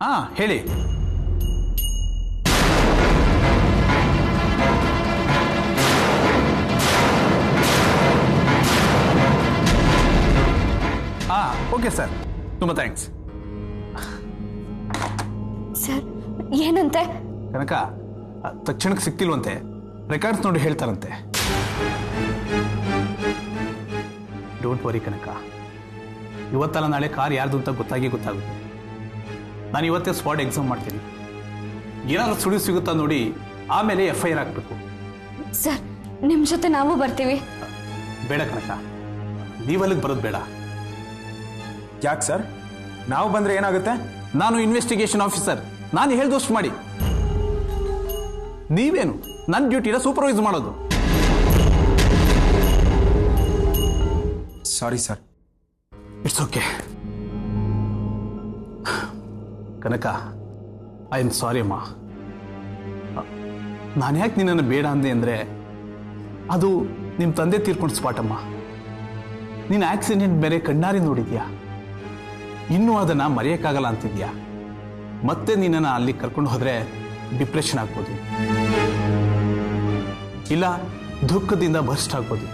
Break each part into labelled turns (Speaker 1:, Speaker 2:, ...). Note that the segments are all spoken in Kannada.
Speaker 1: ಹಾ ಹೇಳಿ. ಹಾ ಓಕೆ ಸರ್, ತುಂಬ ಥ್ಯಾಂಕ್ಸ್.
Speaker 2: ಸರ್ ಏನಂತೆ?
Speaker 1: ಕನಕ ತಕ್ಷಣಕ್ಕೆ ಸಿಕ್ತಿಲ್ವಂತೆ, ರೆಕಾರ್ಡ್ಸ್ ನೋಡಿ ಹೇಳ್ತಾರಂತೆ. ಡೋಂಟ್ ವರಿ ಕನಕ, ಇವತ್ತಲ್ಲ ನಾಳೆ ಕಾರ್ ಯಾರ್ದು ಅಂತ ಗೊತ್ತಾಗುತ್ತೆ. ನಾನು ಇವತ್ತೇ ಸ್ಪಾಟ್ ಎಕ್ಸಾಮ್ ಮಾಡ್ತೀನಿ. ಏನಾದರೂ ಸುಳಿವು ಸಿಗುತ್ತಾ ನೋಡಿ, ಆಮೇಲೆ FIR ಹಾಕಬೇಕು.
Speaker 2: ಸರ್ ನಿಮ್ಮ ಜೊತೆ ನಾವು ಬರ್ತೀವಿ.
Speaker 1: ಬೇಡ ಕನಕ, ನೀವಲ್ಲಿಗೆ ಬರೋದು ಬೇಡ.
Speaker 3: ಯಾಕೆ ಸರ್? ನಾವು ಬಂದ್ರೆ ಏನಾಗುತ್ತೆ?
Speaker 1: ನಾನು ಇನ್ವೆಸ್ಟಿಗೇಷನ್ ಆಫೀಸರ್, ನಾನು ಹೇಳ್ದಷ್ಟು ಮಾಡಿ. ನೀವೇನು ನನ್ನ ಡ್ಯೂಟಿನ ಸೂಪರ್ವೈಸ್ ಮಾಡೋದು.
Speaker 3: Sorry sir.
Speaker 1: It's okay Kanaka, I am sorry ಅಮ್ಮ. ನಾನು ಯಾಕೆ ನಿನ್ನನ್ನು ಬೇಡ ಅಂದೆ ಅಂದರೆ, ಅದು ನಿಮ್ಮ ತಂದೆ ತೀರ್ಕೊಂಡು ಸ್ಪಾಟಮ್ಮ. ನೀನು ಆಕ್ಸಿಡೆಂಟ್ ಬೇರೆ ಕಣ್ಣಾರಿ ನೋಡಿದ್ಯಾ, ಇನ್ನೂ ಅದನ್ನು ಮರೆಯೋಕ್ಕಾಗಲ್ಲ ಅಂತಿದ್ಯಾ. ಮತ್ತೆ ನಿನ್ನನ್ನು ಅಲ್ಲಿ ಕರ್ಕೊಂಡು ಹೋದರೆ ಡಿಪ್ರೆಷನ್ ಆಗ್ಬೋದು, ಇಲ್ಲ ದುಃಖದಿಂದ ಬರ್ಸ್ಟ್ ಆಗ್ಬೋದು.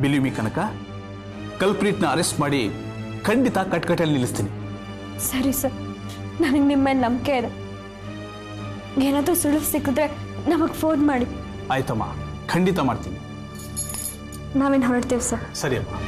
Speaker 1: ಬಿಲೀವ್ ಮಿ ಕನಕ, ಕಲ್ಪ್ರಿಟ್ನ ಅರೆಸ್ಟ್ ಮಾಡಿ ಖಂಡಿತ ಕಟ್ಕಟ್ಟಲ್ಲಿ ನಿಲ್ಲಿಸ್ತೀನಿ.
Speaker 2: ಸರಿ ಸರ್, ನನಗೆ ನಿಮ್ಮ ಮೇಲೆ ನಂಬಿಕೆ ಇದೆ. ಏನಾದರೂ ಸುಳಿವು ಸಿಕ್ಕಿದ್ರೆ ನಮಗೆ ಫೋನ್ ಮಾಡಿ.
Speaker 1: ಆಯ್ತಮ್ಮ, ಖಂಡಿತ ಮಾಡ್ತೀನಿ.
Speaker 2: ನಾವೇನು ಹೊರಡ್ತೀವಿ ಸರ್.
Speaker 1: ಸರಿ ಅಮ್ಮ.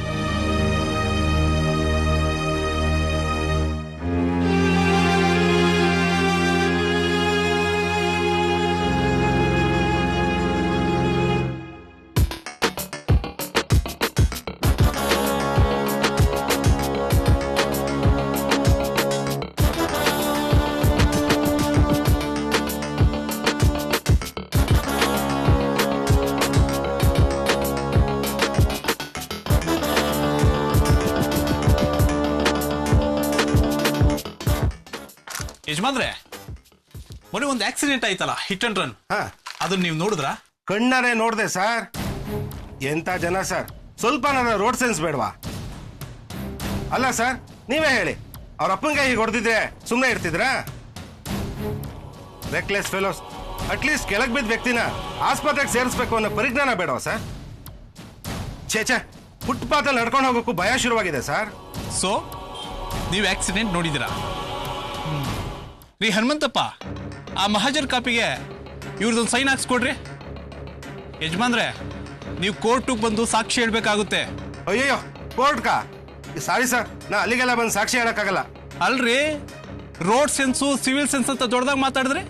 Speaker 1: ಯಜಮಾನ್ರೆ, ಮೊನ್ನೆ ಒಂದು ಆಕ್ಸಿಡೆಂಟ್ ಆಯ್ತಲ್ಲ, ಹಿಟ್ ಅಂಡ್ ರನ್, ಅದನ್ನ ನೀವು ನೋಡಿದ್ರಾ?
Speaker 4: ಕಣ್ಣಾರೆ ನೋಡ್ದೆ ಸರ್. ಎಂತ ಜನ ಸರ್, ಸ್ವಲ್ಪ ರೋಡ್ ಸೆನ್ಸ್ ಬೇಡವಾ? ಅಲ್ಲ ಸರ್, ನೀವೇ ಹೇಳಿ, ಅವ್ರ ಅಪ್ಪಂಗೆ ಹೀಗೆ ಹೊಡೆದಿದ್ರೆ ಸುಮ್ಮನೆ ಇರ್ತಿದ್ರಾ? Reckless fellows. ಅಟ್ಲೀಸ್ಟ್ ಕೆಳಗೆ ಬಿದ್ದ ವ್ಯಕ್ತಿನ ಆಸ್ಪತ್ರೆಗೆ ಸೇರಿಸ್ಬೇಕು ಅನ್ನೋ ಪರಿಜ್ಞಾನ ಬೇಡವಾ ಸರ್? ಛೇ, ಫುಟ್ಪಾತಲ್ಲಿ ನಡ್ಕೊಂಡು ಹೋಗೋಕ್ಕೂ ಭಯ ಶುರುವಾಗಿದೆ ಸರ್.
Speaker 1: ಸೊ ನೀವು ಆಕ್ಸಿಡೆಂಟ್ ನೋಡಿದಿರಾ? ರೀ ಹನುಮಂತಪ್ಪ, ಆ ಮಹಾಜರ್ ಕಾಪಿಗೆ ಇವ್ರದೊಂದು ಸೈನ್ ಹಾಕ್ಸ್ಕೊಡ್ರಿ. ಯಜಮಾನ್ರೆ, ನೀವು ಕೋರ್ಟಿಗೆ ಬಂದು ಸಾಕ್ಷಿ ಹೇಳ್ಬೇಕಾಗುತ್ತೆ.
Speaker 4: ಅಯ್ಯಯ್ಯೋ, ಕೋರ್ಟ್ಕಾ? ಸಾರಿ ಸರ್, ನಾ ಅಲ್ಲಿಗೆಲ್ಲ ಬಂದು ಸಾಕ್ಷಿ ಹೇಳಕ್ಕಾಗಲ್ಲ.
Speaker 1: ಅಲ್ರಿ, ರೋಡ್ ಸೆನ್ಸು ಸಿವಿಲ್ ಸೆನ್ಸ್ ಅಂತ ದೊಡ್ಡದಾಗ ಮಾತಾಡಿದ್ರೆ,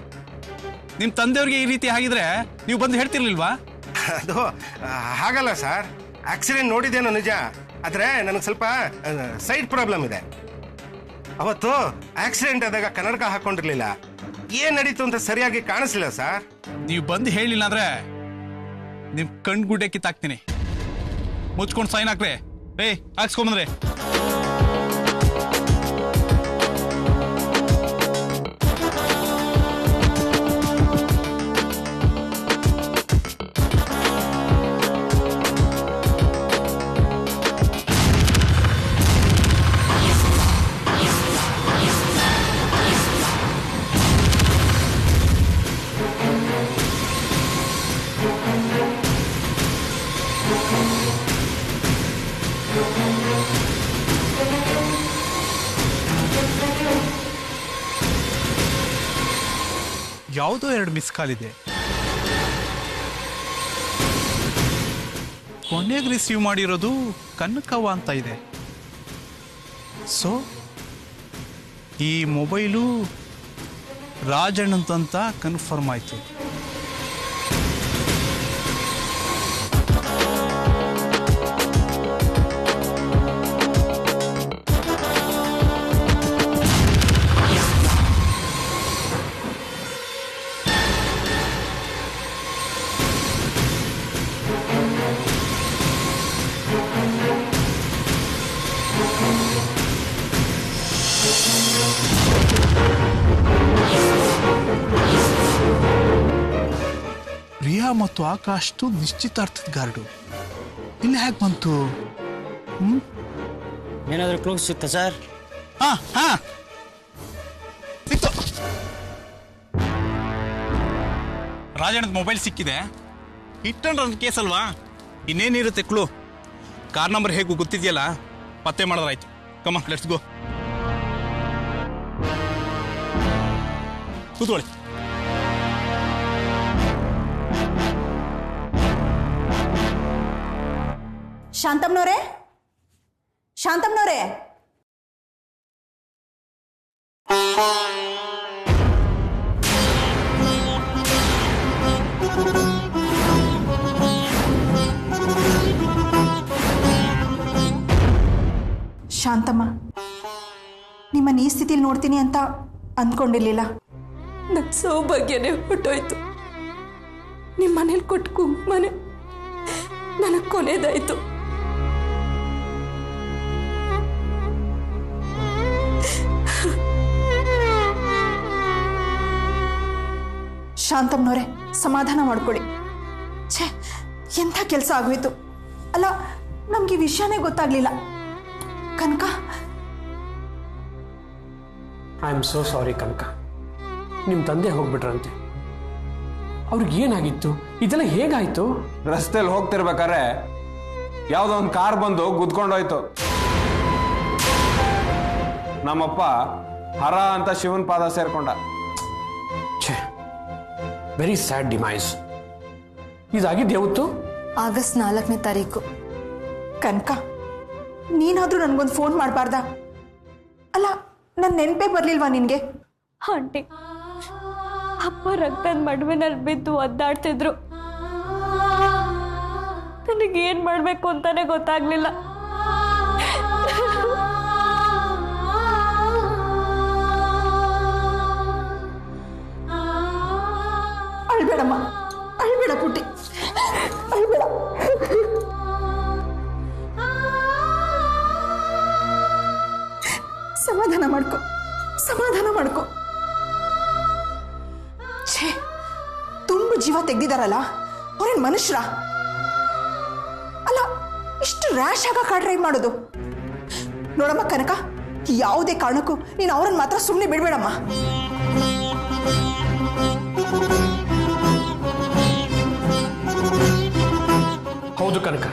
Speaker 1: ನಿಮ್ಮ ತಂದೆಯವ್ರಿಗೆ ಈ ರೀತಿ ಆಗಿದ್ರೆ ನೀವು ಬಂದು ಹೇಳ್ತಿರ್ಲಿಲ್ವಾ?
Speaker 4: ಅದು ಹಾಗಲ್ಲ ಸರ್, ಆಕ್ಸಿಡೆಂಟ್ ನೋಡಿದ್ದೇನೋ ನಿಜ, ಆದ್ರೆ ನನಗೆ ಸ್ವಲ್ಪ ಸೈಡ್ ಪ್ರಾಬ್ಲಮ್ ಇದೆ. ಅವತ್ತು ಆಕ್ಸಿಡೆಂಟ್ ಆದಾಗ ಕನ್ನಡಕ ಹಾಕೊಂಡಿರ್ಲಿಲ್ಲ, ಏನ್ ನಡೀತು ಅಂತ ಸರಿಯಾಗಿ ಕಾಣಿಸ್ಲಿಲ್ಲ ಸರ್.
Speaker 1: ನೀವು ಬಂದು ಹೇಳಿಲ್ಲ ಅಂದ್ರೆ ನಿಮ್ ಕಣ್ಗುಡ್ಡೆ ಕಿತ್ತಾಕ್ತೀನಿ. ಮುಚ್ಕೊಂಡು ಸೈನ್ ಹಾಕ್ರೆ. ಹಾಕ್ಸ್ಕೊಂಬಂದ್ರೆ. ಯಾವುದೋ 2 ಮಿಸ್ ಕಾಲ್ ಇದೆ. ಕೊನೆಗೆ ರಿಸೀವ್ ಮಾಡಿರೋದು ಕನಕವ್ವ ಅಂತ ಇದೆ. ಸೊ ಈ ಮೊಬೈಲು ರಾಜಣ್ಣಂತ ಕನ್ಫರ್ಮ್ ಆಯ್ತು. ರಿಯಾ ಮತ್ತು ಆಕಾಶ್ದು ನಿಶ್ಚಿತಾರ್ಥದ ಗಾರ್ಡು ಇಲ್ಲಿ ಹೇಗೆ ಬಂತು?
Speaker 5: ಏನಾದರೂ ಕ್ಲೂಸ್ ಸಿಗ್ತಾ ಸರ್?
Speaker 1: ರಾಜಣ್ಣದ ಮೊಬೈಲ್ ಸಿಕ್ಕಿದೆ. ಹಿಟ್ ಅಂಡ್ ರನ್ ಕೇಸ್ ಅಲ್ವಾ, ಇನ್ನೇನಿರುತ್ತೆ ಕ್ಲೂ. ಕಾರ್ ನಂಬರ್ ಹೇಗೂ ಗೊತ್ತಿದೆಯಲ್ಲ, ಪತ್ತೆ ಮಾಡಿದ್ರಾಯ್ತು. ಕಮ ಲೆಟ್ಸ್ ಗೋ. ಕೂತ್ಕೊಳ್ಳಿ.
Speaker 5: ಶಾಂತಮ್ನವ್ರೆ, ಶಾಂತಮ್ನವ್ರೆ, ಶಾಂತಮ್ಮ, ನಿಮ್ಮನ್ನ ಈ ಸ್ಥಿತಿಲಿ ನೋಡ್ತೀನಿ ಅಂತ ಅಂದ್ಕೊಂಡಿರ್ಲಿಲ್ಲ.
Speaker 2: ನನ್ನ ಸೌಭಾಗ್ಯನೇ ಹೊಟ್ಟೋಯ್ತು. ನಿಮ್ಮ ಮನೇಲಿ ಕೊಟ್ಟು ಕುಂಕುಮನೆ ನನಗೆ ಕೊನೆದಾಯ್ತು.
Speaker 5: ಶಾಂತಮ್ನವ್ರೆ, ಸಮಾಧಾನ ಮಾಡ್ಕೊಳ್ಳಿ. ಛೇ, ಎಂಥ ಕೆಲಸ ಆಗೋಯ್ತು. ಅಲ್ಲ, ನಮ್ಗೆ ಈ ವಿಷಯನೇ ಗೊತ್ತಾಗ್ಲಿಲ್ಲ. ಕನಕ,
Speaker 6: ಐ ಆಮ್ ಸೋ ಸಾರಿ ಕನಕ. ನಿಮ್ಮ ತಂದೆ ಹೋಗ್ಬಿಟ್ರಂತೆ. ಅವ್ರಿಗೆ ಏನಾಗಿತ್ತು? ಇದೆಲ್ಲ ಹೇಗಾಯ್ತು?
Speaker 3: ರಸ್ತೆಯಲ್ಲಿ ಹೋಗ್ತಿರ್ಬೇಕಾದ್ರೆ ಯಾವುದೋ ಒಂದು ಕಾರ್ ಬಂದು ಗುದ್ಕೊಂಡೋಯ್ತು. ನಮ್ಮಪ್ಪ ಹರ ಅಂತ ಶಿವನ್ ಪಾದ ಸೇರ್ಕೊಂಡ.
Speaker 6: ಛೇ, ವೆರಿ ಸ್ಯಾಡ್ ಡಿಮೈಸ್. ಇದಾಗಿದ್ದು ಯಾವತ್ತು?
Speaker 2: ಆಗಸ್ಟ್ 4ನೇ ತಾರೀಕು.
Speaker 5: ಕನಕ, ನೀನಾದ್ರೂ ನನ್ಗೊಂದು ಫೋನ್ ಮಾಡಬಾರ್ದ? ಅಲ್ಲ, ನನ್ನ ನೆನಪೇ ಬರ್ಲಿಲ್ವಾ ನಿನ್ಗೆ?
Speaker 2: ಆಂಟಿ, ಅಪ್ಪ ರಕ್ತದ ಮಡುವಿನಲ್ಲಿ ಬಿದ್ದು ಒದ್ದಾಡ್ತಿದ್ರು. ನನಗೇನ್ ಮಾಡ್ಬೇಕು ಅಂತಾನೆ ಗೊತ್ತಾಗ್ಲಿಲ್ಲ.
Speaker 5: ಅಳ್ಬೇಡಮ್ಮ, ಅಳ್ಬೇಡ ಪುಟ್ಟಿ, ಅಳ್ಬೇಡ. ಸಮಾಧಾನ ಮಾಡ್ಕೊ, ಸಮಾಧಾನ ಮಾಡ್ಕೊ. ಛೇ, ತುಂಬ ಜೀವ ತೆಗ್ದಿದಾರಲ್ಲ, ಅವ್ರೇನ್ ಮನುಷ್ಯರ? ಅಲ್ಲ, ಇಷ್ಟು ರ್ಯಾಶ್ ಆಗ ಕಾರ್ ಡ್ರೈವ್ ಮಾಡೋದು? ನೋಡಮ್ಮ ಕನಕ, ಯಾವುದೇ ಕಾರಣಕ್ಕೂ ನೀನು ಅವ್ರನ್ನ ಮಾತ್ರ ಸುಮ್ಮನೆ ಬಿಡ್ಬೇಡಮ್ಮ.
Speaker 6: ಹೌದು ಕನಕ,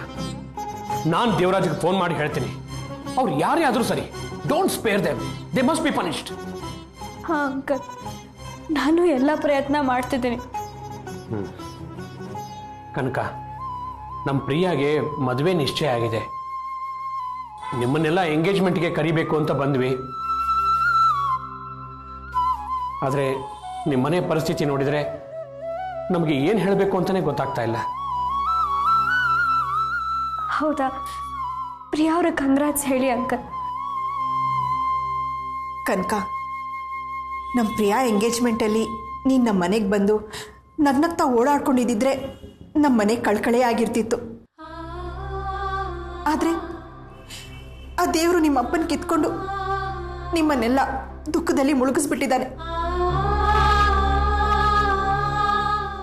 Speaker 6: ನಾನು ದೇವರಾಜ್ಗೆ ಫೋನ್ ಮಾಡಿ ಹೇಳ್ತೀನಿ. ಅವ್ರು ಯಾರೇ ಆದರೂ ಸರಿ, don't spare them, they must be punished.
Speaker 2: ಹಾ ಅಂಕಲ್, ನಾನು ಎಲ್ಲ ಪ್ರಯತ್ನ ಮಾಡ್ತಿದ್ದೀನಿ.
Speaker 6: ಕನಕ, ನಮ್ಮ ಪ್ರಿಯಾಗೆ ಮದುವೆ ನಿಶ್ಚಯ ಆಗಿದೆ. ನಿಮ್ಮನ್ನೆಲ್ಲ ಎಂಗೇಜ್ಮೆಂಟ್ಗೆ ಕರಿಬೇಕು ಅಂತ ಬಂದ್ವಿ. ಆದರೆ ನಿಮ್ಮನೆ ಪರಿಸ್ಥಿತಿ ನೋಡಿದರೆ ನಮಗೆ ಏನು ಹೇಳಬೇಕು ಅಂತಲೇ ಗೊತ್ತಾಗ್ತಾ ಇಲ್ಲ.
Speaker 2: ಹೌದಾ? ಪ್ರಿಯಾ ಅವ್ರ ಕಂಗ್ರಾಟ್ಸ್ ಹೇಳಿ ಅಂಕಲ್.
Speaker 5: ಕನಕ, ನಮ್ಮ ಪ್ರಿಯಾ ಎಂಗೇಜ್ಮೆಂಟಲ್ಲಿ ನೀನು ನಮ್ಮ ಮನೆಗೆ ಬಂದು ನಗ್ನಗ್ತಾ ಓಡಾಡ್ಕೊಂಡಿದ್ದಿದ್ರೆ ನಮ್ಮ ಮನೆ ಕಳ್ಕಳೆ ಆಗಿರ್ತಿತ್ತು. ಆದರೆ ಆ ದೇವರು ನಿಮ್ಮ ಅಪ್ಪನ ಕಿತ್ಕೊಂಡು ನಿಮ್ಮನ್ನೆಲ್ಲ ದುಃಖದಲ್ಲಿ ಮುಳುಗಿಸ್ಬಿಟ್ಟಿದ್ದಾನೆ.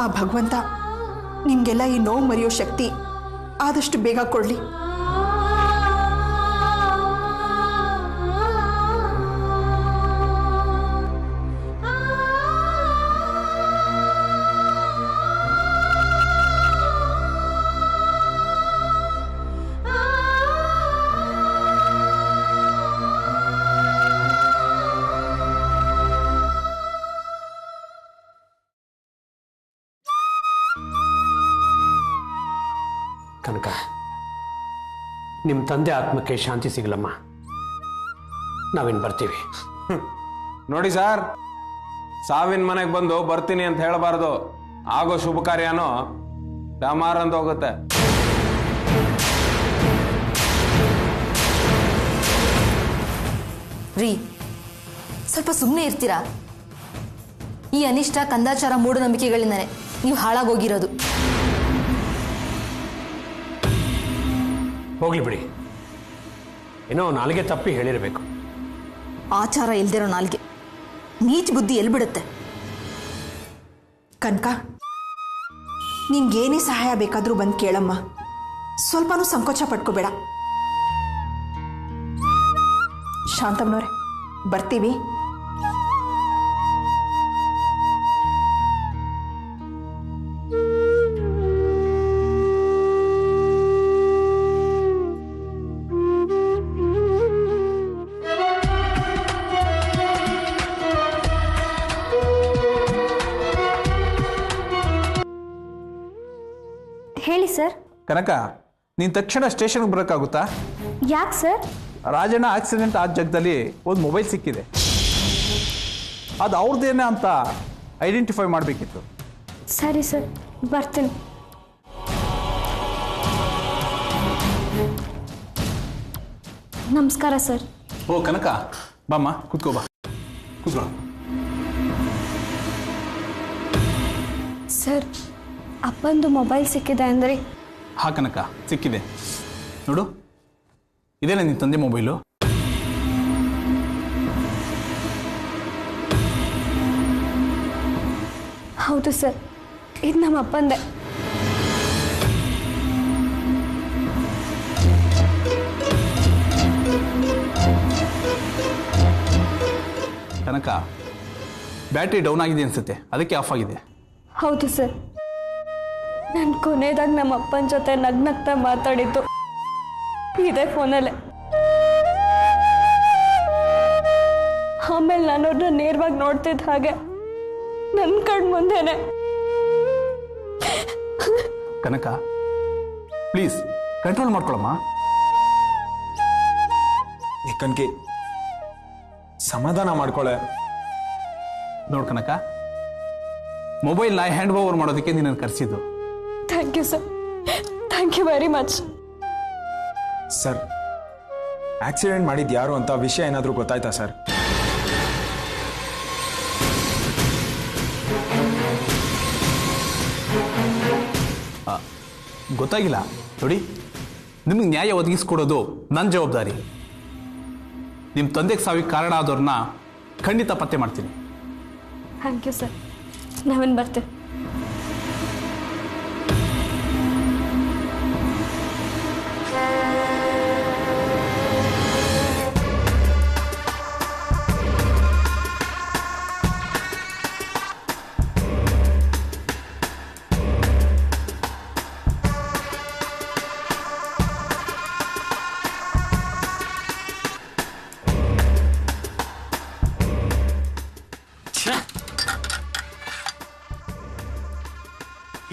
Speaker 5: ಆ ಭಗವಂತ ನಿಮಗೆಲ್ಲ ಈ ನೋವು ಮರೆಯೋ ಶಕ್ತಿ ಆದಷ್ಟು ಬೇಗ ಕೊಡಲಿ.
Speaker 6: ಕನಕ, ನಿಮ್ಮ ತಂದೆ ಆತ್ಮಕ್ಕೆ ಶಾಂತಿ ಸಿಗಲಮ್ಮ. ನಾವಿನ್ ಬರ್ತೀವಿ.
Speaker 3: ನೋಡಿ ಸರ್, ಸಾವಿನ ಮನೆಗೆ ಬಂದು ಬರ್ತೀನಿ ಅಂತ ಹೇಳಬಾರ್ದು. ಆಗೋ ಶುಭ ಕಾರ್ಯನೋ ಡಮಾರಂತ ಹೋಗುತ್ತೆ.
Speaker 7: ರೀ, ಸ್ವಲ್ಪ ಸುಮ್ಮನೆ ಇರ್ತೀರಾ? ಈ ಅನಿಷ್ಟ ಕಂದಾಚಾರ ಮೂಢನಂಬಿಕೆಗಳಿಂದಾನೆ ನೀವು ಹಾಳಾಗೋಗಿರೋದು.
Speaker 6: ಹೋಗ್ಲಿ ಬಿಡಿ, ಏನೋ ನಾಲಿಗೆ ತಪ್ಪಿ ಹೇಳಿರಬೇಕು.
Speaker 7: ಆಚಾರ ಇಲ್ದಿರೋ ನಾಲ್ಗೆ ನೀಚ ಬುದ್ಧಿ ಎಲ್ಲಿ ಬಿಡುತ್ತೆ?
Speaker 5: ಕನಕ, ನಿಂಗೇನೇ ಸಹಾಯ ಬೇಕಾದರೂ ಬಂದು ಕೇಳಮ್ಮ. ಸ್ವಲ್ಪನೂ ಸಂಕೋಚ ಪಟ್ಕೋಬೇಡ. ಶಾಂತಮ್ನವ್ರೆ, ಬರ್ತೀವಿ.
Speaker 2: ಸರ್.
Speaker 1: ಕನಕ, ನೀನು ತಕ್ಷಣ ಸ್ಟೇಷನ್ಗೆ ಬರೋಕ್ಕಾಗುತ್ತಾ?
Speaker 2: ಯಾಕೆ ಸರ್?
Speaker 1: ರಾಜಣ್ಣ ಆಕ್ಸಿಡೆಂಟ್ ಆದ ಜಾಗದಲ್ಲಿ ಒಂದು ಮೊಬೈಲ್ ಸಿಕ್ಕಿದೆ. ಅದು ಅವ್ರದ್ದೇನೆ ಅಂತ ಐಡೆಂಟಿಫೈ ಮಾಡಬೇಕಿತ್ತು.
Speaker 2: ಸರಿ ಸರ್, ಬರ್ತೀನಿ. ನಮಸ್ಕಾರ ಸರ್.
Speaker 1: ಓ ಕನಕ, ಬಾಮ್ಮ ಕೂತ್ಕೋ, ಬಾ ಕೂತ್ಕೋ.
Speaker 2: ಸರ್, ಅಪ್ಪಂದು ಮೊಬೈಲ್ ಸಿಕ್ಕಿದೆ ಅಂದರೆ?
Speaker 1: ಹಾ ಕನಕ, ಸಿಕ್ಕಿದೆ ನೋಡು. ಇದೇನಾ ನಿನ್ನ ತಂದೆ ಮೊಬೈಲು?
Speaker 2: ಹೌದು ಸರ್, ಇದು ನಮ್ಮ ಅಪ್ಪಂದೆ.
Speaker 1: ಕನಕ, ಬ್ಯಾಟ್ರಿ ಡೌನ್ ಆಗಿದೆ ಅನ್ಸುತ್ತೆ, ಅದಕ್ಕೆ ಆಫ್ ಆಗಿದೆ.
Speaker 2: ಹೌದು ಸರ್, ನಾನು ಕೊನೆಯದಾಗ ನಮ್ಮ ಅಪ್ಪನ ಜೊತೆ ನಗ್ನಗ್ತಾ ಮಾತಾಡಿದ್ದು ಇದೇ ಫೋನಲ್ಲೇ. ಆಮೇಲೆ ನಾನು ಅವ್ರನ್ನ ನೇರವಾಗಿ ನೋಡ್ತಿದ್ದ ಹಾಗೆ ನನ್ನ ಕಣ್ಣು ಮುಂದೆನೆ.
Speaker 1: ಕನಕ, ಪ್ಲೀಸ್ ಕಂಟ್ರೋಲ್ ಮಾಡ್ಕೊಳಮ್ಮ.
Speaker 8: ಕನಕಿ, ಸಮಾಧಾನ ಮಾಡ್ಕೊಳೆ.
Speaker 1: ನೋಡ್ ಕನಕ, ಮೊಬೈಲ್ನ ಹ್ಯಾಂಡ್ ಓವರ್ ಮಾಡೋದಕ್ಕೆ ನಿನ್ನನ್ನು ಕರೆಸಿದ್ದು.
Speaker 2: Thank you sir, thank you very much.
Speaker 8: Sir, accident ಮಾಡಿದ್ದು ಯಾರು ಅಂತ ವಿಷಯ ಏನಾದರೂ ಗೊತ್ತಾಯ್ತಾ ಸರ್?
Speaker 1: ಗೊತ್ತಾಗಿಲ್ಲ. ನೋಡಿ, ನಿಮಗೆ ನ್ಯಾಯ ಒದಗಿಸ್ಕೊಡೋದು ನನ್ನ ಜವಾಬ್ದಾರಿ. ನಿಮ್ಮ ತಂದೆಗೆ ಸಾವಿಗೆ ಕಾರಣ ಆದವ್ರನ್ನ ಖಂಡಿತ ಪತ್ತೆ ಮಾಡ್ತೀನಿ.
Speaker 2: ಥ್ಯಾಂಕ್ ಯು ಸರ್, ನಾವೇನು ಬರ್ತೀವಿ.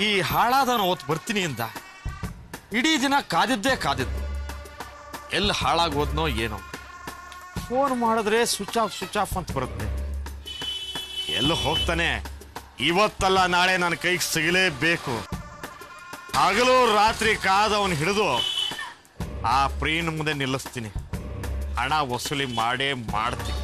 Speaker 9: ಈ ಹಾಳಾದವನ ಹೊತ್ತು ಬರ್ತೀನಿ ಅಂತ ಇಡೀ ದಿನ ಕಾದಿದ್ದೇ ಕಾದಿದ್ದು. ಎಲ್ಲಿ ಹಾಳಾಗೋದ್ನೋ ಏನೋ. ಫೋನ್ ಮಾಡಿದ್ರೆ ಸ್ವಿಚ್ ಆಫ್ ಅಂತ ಬರುತ್ತೆ. ಎಲ್ಲ ಹೋಗ್ತಾನೆ. ಇವತ್ತಲ್ಲ ನಾಳೆ ನನ್ನ ಕೈಗೆ ಸಿಗಲೇಬೇಕು. ಹಗಲು ರಾತ್ರಿ ಕಾದವನು ಹಿಡಿದು ಆ ಪ್ರೀನ್ ಮುಂದೆ ನಿಲ್ಲಿಸ್ತೀನಿ. ಹಣ ವಸೂಲಿ ಮಾಡೇ ಮಾಡ್ತೀನಿ.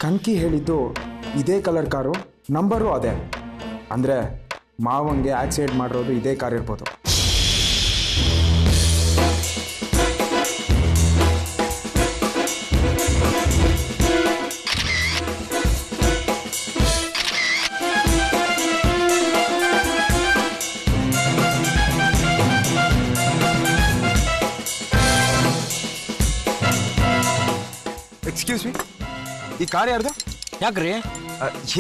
Speaker 8: ಕನಕಿ ಹೇಳಿದ್ದು ಇದೇ ಕಲರ್ ಕಾರು, ನಂಬರು ಅದೇ. ಅಂದರೆ ಮಾವಂಗೆ ಆಕ್ಸಿಡೆಂಟ್ ಮಾಡಿರೋದು ಇದೇ ಕಾರ್ ಇರ್ಬೋದು. ಎಕ್ಸ್ಕ್ಯೂಸ್ ಮೀ, ಈ ಕಾರ್ ಯಾರ್ದು?
Speaker 10: ಯಾಕ್ರಿ?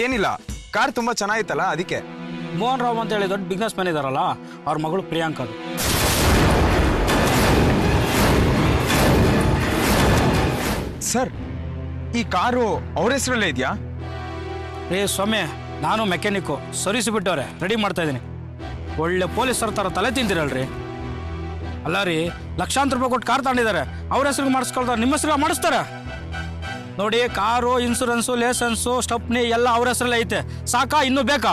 Speaker 8: ಏನಿಲ್ಲ, ಕಾರ್ ತುಂಬಾ ಚೆನ್ನಾಗಿತ್ತಲ್ಲ ಅದಕ್ಕೆ.
Speaker 10: ಮೋಹನ್ ರಾವ್ ಅಂತ ಹೇಳಿ ದೊಡ್ಡ ಬಿಸ್ನೆಸ್ ಮ್ಯಾನ್ ಇದಾರಲ್ಲ, ಅವ್ರ ಮಗಳು ಪ್ರಿಯಾಂಕಾ.
Speaker 8: ಸರ್, ಈ ಕಾರು ಅವ್ರ ಹೆಸರಲ್ಲೇ ಇದೆಯಾ?
Speaker 10: ಸ್ವಾಮಿ, ನಾನು ಮೆಕ್ಯಾನಿಕ್ಕು, ಸರ್ವಿಸ್ ಬಿಟ್ಟವ್ರೆ, ರೆಡಿ ಮಾಡ್ತಾ ಇದ್ದೀನಿ. ಒಳ್ಳೆ ಪೊಲೀಸರ ಥರ ತಲೆ ತಿಂದಿರಲ್ರಿ. ಅಲ್ಲ ರೀ, ಲಕ್ಷಾಂತರ ರೂಪಾಯಿ ಕೊಟ್ಟು ಕಾರ್ ತಗೊಂಡಿದ್ದಾರೆ, ಅವ್ರ ಹೆಸರಿಗೆ ಮಾಡಿಸ್ಕೊಳ್ತಾರೆ, ನಿಮ್ಮ ಹೆಸರಿಗೆ ಮಾಡಿಸ್ತಾರೆ ನೋಡಿ. ಕಾರು, ಇನ್ಸೂರೆನ್ಸು, ಲೈಸೆನ್ಸು, ಸ್ಟಪ್ನಿ ಎಲ್ಲ ಅವ್ರ ಹೆಸರಲ್ಲೇ ಐತೆ. ಸಾಕಾ? ಇನ್ನೂ ಬೇಕಾ?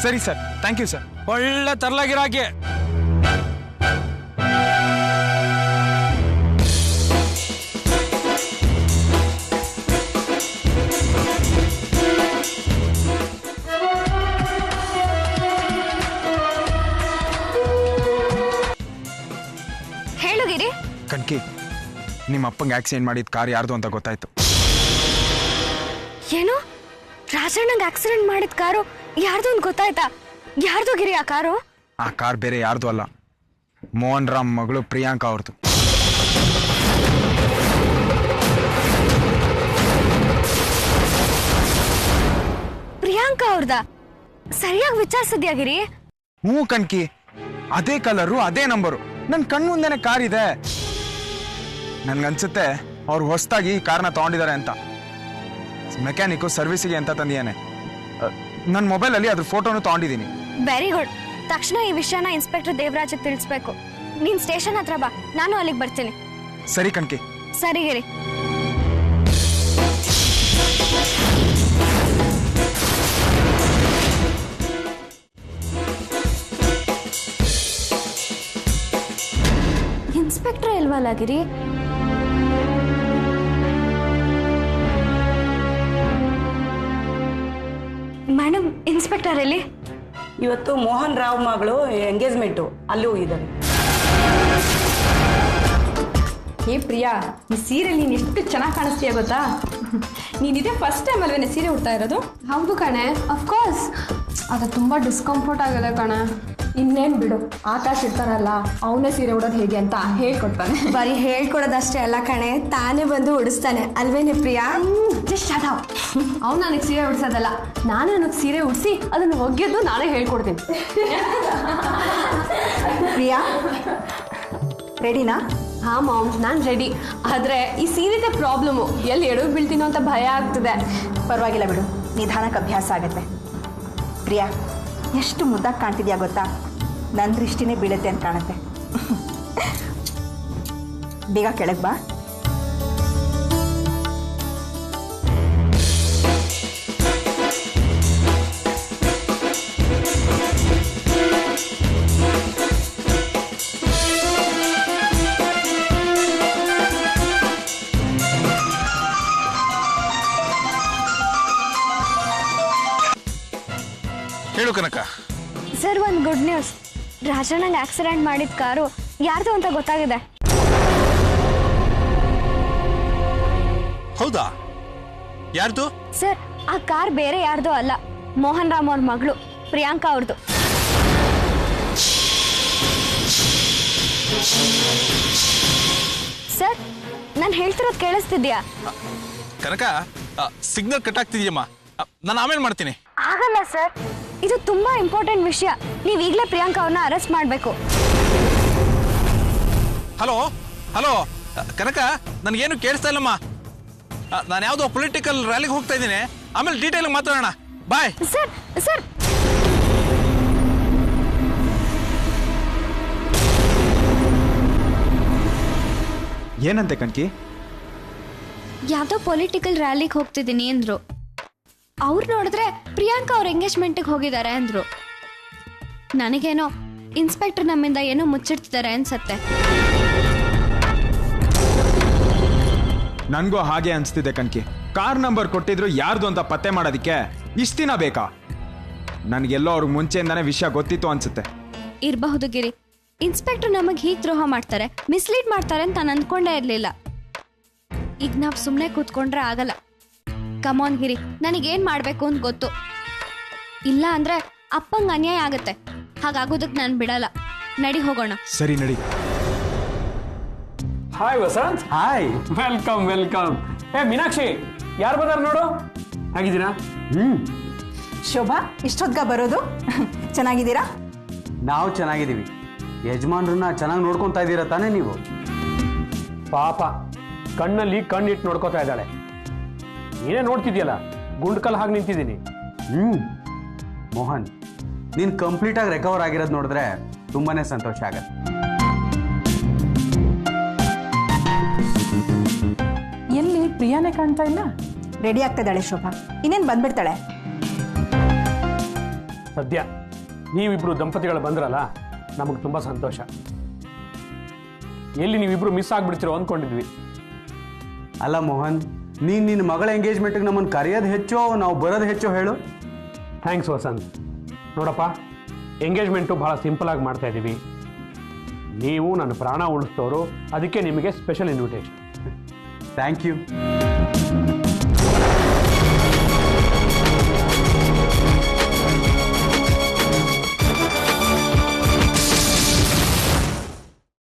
Speaker 8: ಸರಿ ಸರ್, ಥ್ಯಾಂಕ್ ಯು ಸರ್.
Speaker 10: ಒಳ್ಳೆ ತರ್ಲಾಗಿರಾಕಿ.
Speaker 2: ಹೇಳು ಗಿರಿ.
Speaker 8: ಕನ್ಕಿ, ನಿಮ್ಮ ಅಪ್ಪಂಗೆ ಆಕ್ಸಿಡೆಂಟ್ ಮಾಡಿದ ಕಾರ್ ಯಾರ್ದು ಅಂತ ಗೊತ್ತಾಯ್ತು.
Speaker 2: ಏನು? ರಾಜಣ್ಣಂಗೆ ಆಕ್ಸಿಡೆಂಟ್ ಮಾಡಿದ ಕಾರು ಯಾರ್ದು ಅಂತ ಗೊತ್ತಾಯ್ತಾ? ಯಾರ್ದು ಗಿರಿ ಆ ಕಾರು?
Speaker 8: ಆ ಕಾರ್ ಬೇರೆ ಯಾರ್ದು ಅಲ್ಲ, ಮೋಹನ್ ರಾಮ್ ಮಗಳು ಪ್ರಿಯಾಂಕಾ ಅವ್ರದ್ದು.
Speaker 2: ಪ್ರಿಯಾಂಕಾ ಅವ್ರದ? ಸರಿಯಾಗಿ ವಿಚಾರಿಸಿದ್ಯಾ ಗಿರಿ?
Speaker 8: ಹ್ಞೂ ಕಣ್ಕಿ, ಅದೇ ಕಲರು ಅದೇ ನಂಬರು, ನನ್ನ ಕಣ್ಮುಂದೆನೆ ಕಾರ್ ಇದೆ. ನನ್ಗನ್ಸುತ್ತೆ ಅವ್ರು ಹೊಸದಾಗಿ ಈ ಕಾರ್ನ ತಗೊಂಡಿದ್ದಾರೆ ಅಂತ. ಮೆಕ್ಯಾನಿಕ್ಕು ಸರ್ವಿಸಿಗೆ ಅಂತ ತಂದಿಯಾನೆ. ನನ್ನ ಮೊಬೈಲಲ್ಲಿ ಅದ್ರ ಫೋಟೋನು ತಗೊಂಡಿದ್ದೀನಿ.
Speaker 2: Very good. ತಕ್ಷಣ ಈ ವಿಷಯನ ಇನ್ಸ್ಪೆಕ್ಟರ್ ದೇವರಾಜ್ ತಿಳಿಸ್ಬೇಕು. ನೀನ್ ಸ್ಟೇಷನ್ ಹತ್ರ ಬಾ, ನಾನು ಅಲ್ಲಿಗೆ ಬರ್ತೀನಿ.
Speaker 8: ಸರಿ ಕಣ್ಕಿ.
Speaker 2: ಸರಿ ಗಿರಿ. ಇನ್ಸ್ಪೆಕ್ಟರ್ ಇಲ್ವಲ್ಲ ಗಿರಿ? ಮೇಡಮ್, ಇನ್ಸ್ಪೆಕ್ಟರ್ ಎಲ್ಲಿ?
Speaker 11: ಇವತ್ತು ಮೋಹನ್ ರಾವ್ ಮಗಳು ಎಂಗೇಜ್ಮೆಂಟು, ಅಲ್ಲಿ ಹೋಗಿದ್ದಾರೆ.
Speaker 12: ಹೇ ಪ್ರಿಯಾ, ಈ ಸೀರೆ ನೀನು ಎಷ್ಟು ಚೆನ್ನಾಗಿ ಕಾಣಿಸ್ತೀಯ ಗೊತ್ತಾ? ನೀನಿದೆ ಫಸ್ಟ್ ಟೈಮ್ ಅಲ್ವೇನೆ ಸೀರೆ ಉಡ್ತಾ ಇರೋದು?
Speaker 2: ಹೌದು ಕಣೆ, ಅಫ್ಕೋರ್ಸ್. ಅದು ತುಂಬ ಡಿಸ್ಕಂಫರ್ಟ್ ಆಗಿದೆ ಕಣೆ.
Speaker 12: ಇನ್ನೇನು ಬಿಡು, ಆಕಾಶ್ ಇರ್ತಾರಲ್ಲ, ಅವನೇ ಸೀರೆ ಉಡೋದು ಹೇಗೆ ಅಂತ ಹೇಳ್ಕೊಡ್ತಾನೆ.
Speaker 2: ಬರೀ ಹೇಳ್ಕೊಡೋದಷ್ಟೇ ಅಲ್ಲ ಕಣೆ, ತಾನೇ ಬಂದು ಉಡಿಸ್ತಾನೆ ಅಲ್ವೇನೆ ಪ್ರಿಯಾ?
Speaker 12: ಅವ್ನು ನನಗೆ ಸೀರೆ ಉಡ್ಸೋದಲ್ಲ, ನಾನೇ ನನಗೆ ಸೀರೆ ಉಡಿಸಿ ಅದನ್ನು ಒಗೆದು ನಾನೇ ಹೇಳ್ಕೊಡ್ತೀನಿ.
Speaker 5: ಪ್ರಿಯಾ, ರೆಡಿನಾ?
Speaker 12: ಹಾಂ ಮಾಮ್, ನಾನು ರೆಡಿ. ಆದರೆ ಈ ಸೀರೆದೇ ಪ್ರಾಬ್ಲಮ್ಮು, ಎಲ್ಲಿ ಎಡವು ಬೀಳ್ತೀನೋ ಅಂತ ಭಯ ಆಗ್ತದೆ.
Speaker 5: ಪರವಾಗಿಲ್ಲ ಬಿಡು, ನಿಧಾನಕ್ಕೆ ಅಭ್ಯಾಸ ಆಗುತ್ತೆ. ಪ್ರಿಯಾ, ಎಷ್ಟು ಮುದ್ದಾಗಿ ಕಾಣ್ತಿದ್ಯಾ ಗೊತ್ತಾ? ನನ್ನ ದೃಷ್ಟಿನೇ ಬೀಳುತ್ತೆ ಅಂತ ಕಾಣುತ್ತೆ. ಬೇಗ ಕೆಳಗೆ ಬಾ.
Speaker 8: ಹೇಳು ಕನಕ.
Speaker 2: ಸರ್, ಒಂದು ಗುಡ್ ನ್ಯೂಸ್. ರಾಜಣ್ಣಂಗೆ ಆಕ್ಸಿಡೆಂಟ್ ಮಾಡಿದ ಕಾರು ಯಾರ್ದು ಅಂತ ಗೊತ್ತಾಗಿದೆ.
Speaker 9: ಹೌದಾ? ಯಾರ್ದು?
Speaker 2: ಸರ್, ಆ ಕಾರ್ ಬೇರೆ ಯಾರ್ದು ಅಲ್ಲ, ಮೋಹನ್ ರಾಮ್ ಅವ್ರ ಮಗಳು ಪ್ರಿಯಾಂಕಾ ಅವ್ರದ್ದು. ಸರ್, ನಾನು ಹೇಳ್ತಿರೋದು ಕೇಳಿಸ್ತಿದ್ಯಾ?
Speaker 13: ಕನಕ, ಸಿಗ್ನಲ್ ಕಟ್ ಆಗ್ತಿದ್ಯಮ್ಮ, ನಾನು ಆಮೇಲೆ ಮಾಡ್ತೀನಿ.
Speaker 2: ಆಗಲ್ಲ ಸರ್, ಇದು ತುಂಬಾ ಇಂಪಾರ್ಟೆಂಟ್ ವಿಷಯ. ನೀವು ಈಗಲೇ ಪ್ರಿಯಾಂಕಾ ಅವ್ರನ್ನ ಅರೆಸ್ಟ್ ಮಾಡಬೇಕು.
Speaker 13: ಹಲೋ ಹಲೋ ಕನಕ, ನನಗೇನು ಕೇಳಿಸ್ತಾ ಇಲ್ಲಮ್ಮ. ನಾನು ಯಾವುದೋ ಪೊಲಿಟಿಕಲ್ ರ್ಯಾಲಿಗೆ ಹೋಗ್ತಾ ಇದ್ದೀನಿ, ಆಮೇಲೆ ಡೀಟೇಲ್ ಮಾತಾಡೋಣ. ಬಾಯ್.
Speaker 2: ಸರ್ ಸರ್,
Speaker 8: ಏನಂತೆ ಕಣ್ಕಿ?
Speaker 2: ಯಾವುದೋ ಪೊಲಿಟಿಕಲ್ ರ್ಯಾಲಿಗೆ ಹೋಗ್ತಿದ್ದೀನಿ ಅಂದ್ರು. ಅವ್ರು ನೋಡಿದ್ರೆ ಪ್ರಿಯಾಂಕಾ ಅವ್ರ ಎಂಗೇಜ್ಮೆಂಟ್ಗೆ ಹೋಗಿದ್ದಾರೆ ಅಂದ್ರು. ನನಗೇನೋ ಇನ್ಸ್ಪೆಕ್ಟರ್ ನಮ್ಮಿಂದ ಏನೋ ಮುಚ್ಚಿಡ್ತಿದ್ದಾರೆ ಅನ್ಸತ್ತೆ.
Speaker 8: ನನಗೂ ಹಾಗೆ ಅನಿಸ್ತಿದೆ ಕಣ್ಕಿ. ಕಾರ್ ನಂಬರ್ ಕೊಟ್ಟಿದ್ರು ಯಾರ್ದು ಅಂತ ಪತ್ತೆ ಮಾಡೋದಕ್ಕೆ ಇಷ್ಟು ದಿನ ಬೇಕಾ? ನನಗೆಲ್ಲೋ ಅವ್ರಿಗೆ ಮುಂಚೆಯಿಂದಾನೇ ವಿಷಯ ಗೊತ್ತಿತ್ತು ಅನ್ಸುತ್ತೆ.
Speaker 2: ಇರಬಹುದು ಗಿರಿ. ಇನ್ಸ್ಪೆಕ್ಟರ್ ನಮಗೆ ಹೀಗೆ ದ್ರೋಹ ಮಾಡ್ತಾರೆ, ಮಿಸ್ಲೀಡ್ ಮಾಡ್ತಾರೆ ಅಂತ ನಾನು ಅನ್ಕೊಂಡೇ ಇರಲಿಲ್ಲ. ಈಗ ನಾವು ಸುಮ್ಮನೆ ಕೂತ್ಕೊಂಡ್ರೆ ಆಗಲ್ಲ. ಕಮಾನ್ ಗಿರಿ, ನನಗೇನು ಮಾಡಬೇಕು ಅಂತ ಗೊತ್ತು. ಇಲ್ಲ ಅಂದ್ರೆ ಅಪ್ಪಂಗೆ ಅನ್ಯಾಯ ಆಗತ್ತೆ. ಹಾಗಾಗೋದಕ್ಕೆ ನಾನು ಬಿಡಲ್ಲ. ನಡಿ ಹೋಗೋಣ.
Speaker 8: ಸರಿ ನಡಿ.
Speaker 6: Hi Vasant.
Speaker 1: Hi,
Speaker 6: welcome welcome. Meenakshi, ಯಾರು ಬಂದಾರ ನೋಡು. ಹೇಗಿದ್ದೀರಾ?
Speaker 5: ಶೋಭಾ, ಇಷ್ಟೊತ್ಗ ಬರೋದು? ಚೆನ್ನಾಗಿದ್ದೀರಾ?
Speaker 1: ನಾವು ಚೆನ್ನಾಗಿದ್ದೀವಿ. ಯಜಮಾನ್ರನ್ನ ಚೆನ್ನಾಗಿ ನೋಡ್ಕೊತಾ ಇದ್ದೀರಾ ತಾನೇ ನೀವು?
Speaker 6: ಪಾಪ, ಕಣ್ಣಲ್ಲಿ ಕಣ್ಣಿಟ್ಟು ನೋಡ್ಕೋತಾ ಇದ್ದಾಳೆ. ನೀನೇ ನೋಡ್ತಿದ್ಯಲ್ಲ, ಗುಂಡ್ಕಲ್ ಹಾಗೆ ನಿಂತಿದ್ದೀನಿ.
Speaker 1: ಮೋಹನ್, ನೀನು ಕಂಪ್ಲೀಟಾಗಿ ರಿಕವರ್ ಆಗಿರೋದು ನೋಡಿದ್ರೆ ತುಂಬಾನೇ ಸಂತೋಷ ಆಗತ್ತೆ.
Speaker 12: ಎಲ್ಲಿ ಪ್ರಿಯಾನೇ ಕಾಣ್ತಾ ಇಲ್ಲ?
Speaker 5: ರೆಡಿ ಆಗ್ತಾ ಇದ್ದಾಳೆ ಶೋಭಾ, ಇನ್ನೇನು ಬಂದ್ಬಿಡ್ತಾಳೆ.
Speaker 6: ಸದ್ಯ ನೀವಿಬ್ರು ದಂಪತಿಗಳು ಬಂದ್ರಲ್ಲ, ನಮಗೆ ತುಂಬ ಸಂತೋಷ. ಎಲ್ಲಿ ನೀವಿಬ್ರು ಮಿಸ್ ಆಗ್ಬಿಡ್ತಿರೋ ಅಂದ್ಕೊಂಡಿದ್ವಿ.
Speaker 1: ಅಲ್ಲ ಮೋಹನ್, ನೀನು ನಿನ್ನ ಮಗಳ ಎಂಗೇಜ್ಮೆಂಟ್ಗೆ ನಮ್ಮನ್ನು ಕರೆಯೋದು ಹೆಚ್ಚೋ ನಾವು ಬರೋದು ಹೆಚ್ಚೋ ಹೇಳು.
Speaker 6: ಥ್ಯಾಂಕ್ಸ್ ವಸಂತ್. ನೋಡಪ್ಪ, ಎಂಗೇಜ್ಮೆಂಟು ಭಾಳ ಸಿಂಪಲಾಗಿ ಮಾಡ್ತಾ ಇದ್ದೀವಿ. ನೀವು ನನ್ನ ಪ್ರಾಣ ಉಳಿಸ್ತೋರು, ಅದಕ್ಕೆ ನಿಮಗೆ ಸ್ಪೆಷಲ್ ಇನ್ವಿಟೇಷನ್.
Speaker 1: Thank you.